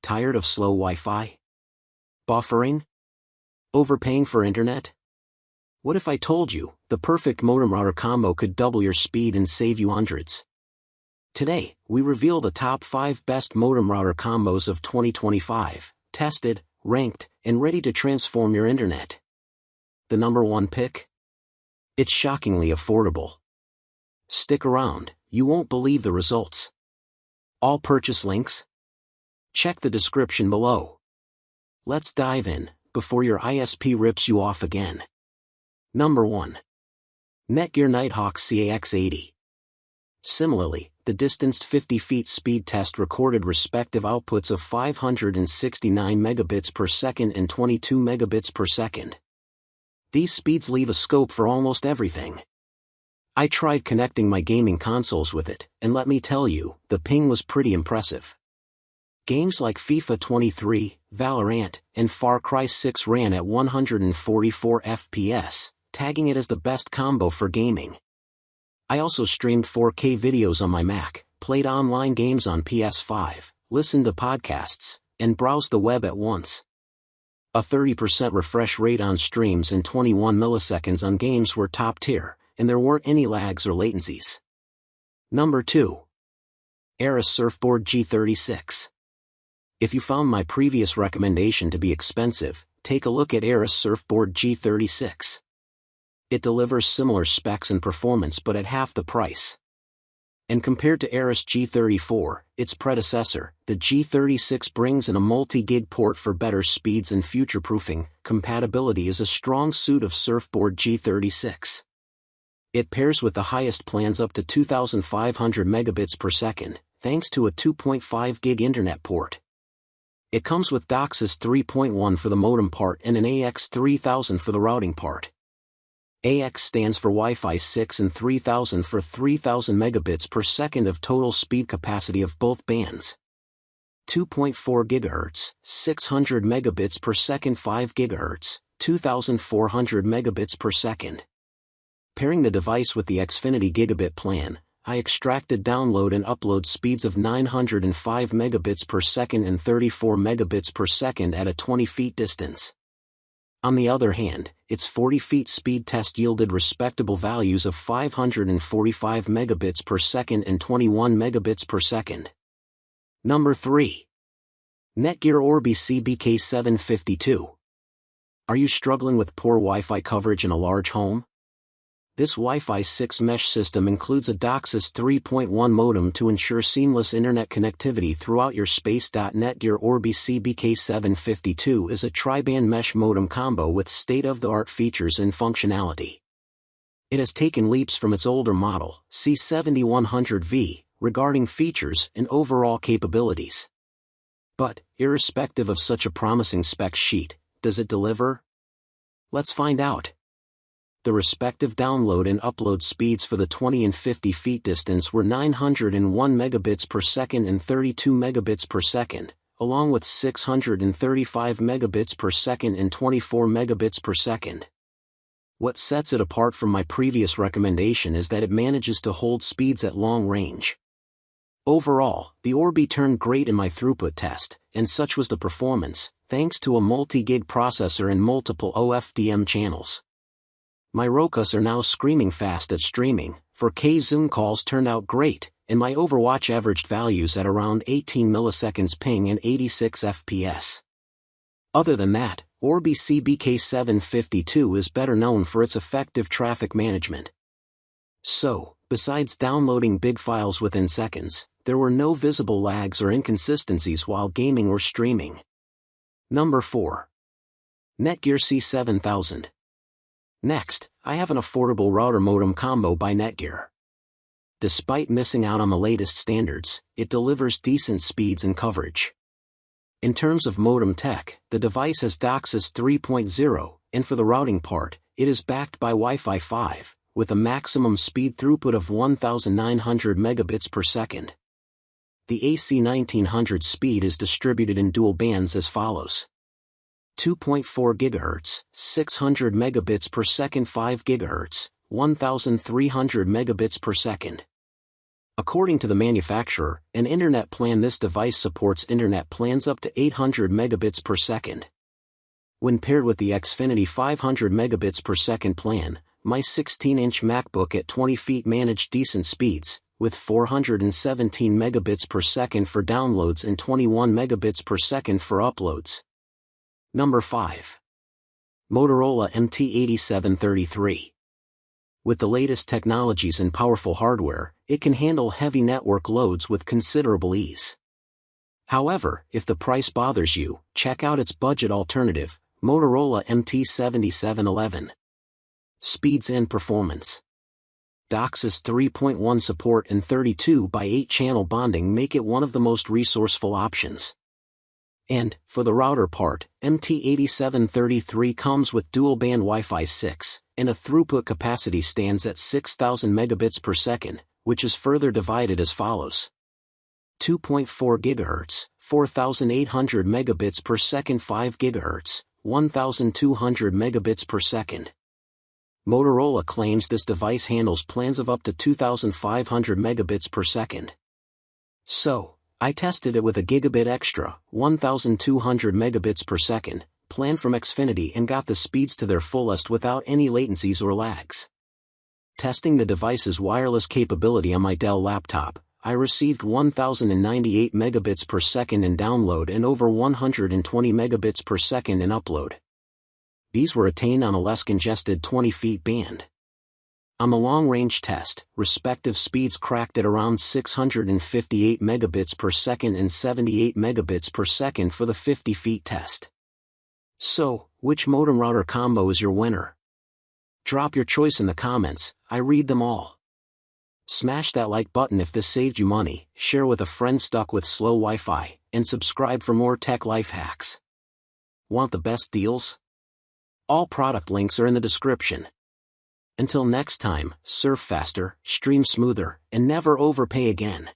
Tired of slow Wi-Fi? Buffering? Overpaying for internet? What if I told you, the perfect modem-router combo could double your speed and save you hundreds? Today, we reveal the top 5 best modem-router combos of 2025, tested, ranked, and ready to transform your internet. The number 1 pick? It's shockingly affordable. Stick around, you won't believe the results. All purchase links? Check the description below. Let's dive in, before your ISP rips you off again. Number 1. Netgear Nighthawk CAX80. Similarly, the distanced 50 feet speed test recorded respective outputs of 569 megabits per second and 22 megabits per second. These speeds leave a scope for almost everything. I tried connecting my gaming consoles with it, and let me tell you, the ping was pretty impressive. Games like FIFA 23, Valorant, and Far Cry 6 ran at 144 FPS, tagging it as the best combo for gaming. I also streamed 4K videos on my Mac, played online games on PS5, listened to podcasts, and browsed the web at once. A 30% refresh rate on streams and 21 milliseconds on games were top tier, and there weren't any lags or latencies. Number 2. ARRIS SURFboard G36. If you found my previous recommendation to be expensive, take a look at ARRIS SURFboard G36. It delivers similar specs and performance but at half the price. And compared to ARRIS G34, its predecessor, the G36 brings in a multi-gig port for better speeds and future-proofing. Compatibility is a strong suit of SURFboard G36. It pairs with the highest plans up to 2,500 megabits per second, thanks to a 2.5 gig internet port. It comes with DOCSIS 3.1 for the modem part and an AX3000 for the routing part. AX stands for Wi-Fi 6 and 3000 for 3000 megabits per second of total speed capacity of both bands. 2.4 GHz, 600 megabits per second, 5 GHz, 2400 megabits per second. Pairing the device with the Xfinity Gigabit plan, I extracted download and upload speeds of 905 megabits per second and 34 megabits per second at a 20 feet distance. On the other hand, its 40 feet speed test yielded respectable values of 545 megabits per second and 21 megabits per second. Number 3. Netgear Orbi CBK752. Are you struggling with poor Wi-Fi coverage in a large home? This Wi-Fi 6 mesh system includes a DOCSIS 3.1 modem to ensure seamless internet connectivity throughout your space. Netgear Orbi CBK752 is a tri-band mesh modem combo with state-of-the-art features and functionality. It has taken leaps from its older model, C7100V, regarding features and overall capabilities. But, irrespective of such a promising spec sheet, does it deliver? Let's find out. The respective download and upload speeds for the 20 and 50 feet distance were 901 megabits per second and 32 megabits per second, along with 635 megabits per second and 24 megabits per second. What sets it apart from my previous recommendation is that it manages to hold speeds at long range. Overall, the Orbi turned great in my throughput test, and such was the performance, thanks to a multi-gig processor and multiple OFDM channels. My Rokas are now screaming fast at streaming, 4K Zoom calls turned out great, and my Overwatch averaged values at around 18 milliseconds ping and 86 FPS. Other than that, Orbi CBK752 is better known for its effective traffic management. So, besides downloading big files within seconds, there were no visible lags or inconsistencies while gaming or streaming. Number 4. Netgear C7000. Next, I have an affordable router modem combo by Netgear. Despite missing out on the latest standards, it delivers decent speeds and coverage. In terms of modem tech, the device has DOCSIS 3.0, and for the routing part, it is backed by Wi-Fi 5, with a maximum speed throughput of 1900 megabits per second. The AC 1900 speed is distributed in dual bands as follows. 2.4 GHz, 600 megabits per second, 5 GHz, 1300 megabits per second. According to the manufacturer, an internet plan. This device supports internet plans up to 800 megabits per second. When paired with the Xfinity 500 megabits per second plan, my 16-inch MacBook at 20 feet managed decent speeds, with 417 megabits per second for downloads and 21 megabits per second for uploads. Number 5. Motorola MT8733. With the latest technologies and powerful hardware, it can handle heavy network loads with considerable ease. However, if the price bothers you, check out its budget alternative, Motorola MT8711. Speeds and performance. DOCSIS 3.1 support and 32x8 channel bonding make it one of the most resourceful options. And, for the router part, MT8733 comes with dual-band Wi-Fi 6, and a throughput capacity stands at 6,000 megabits per second, which is further divided as follows. 2.4 GHz, 4,800 megabits per second, 5 GHz, 1,200 megabits per second. Motorola claims this device handles plans of up to 2,500 megabits per second. So, I tested it with a gigabit extra, 1,200 megabits per second, plan from Xfinity and got the speeds to their fullest without any latencies or lags. Testing the device's wireless capability on my Dell laptop, I received 1,098 megabits per second in download and over 120 megabits per second in upload. These were attained on a less congested 20 feet band. On the long-range test, respective speeds cracked at around 658 megabits per second and 78 megabits per second for the 50 feet test. So, which modem router combo is your winner? Drop your choice in the comments, I read them all. Smash that like button if this saved you money, share with a friend stuck with slow Wi-Fi, and subscribe for more tech life hacks. Want the best deals? All product links are in the description. Until next time, surf faster, stream smoother, and never overpay again.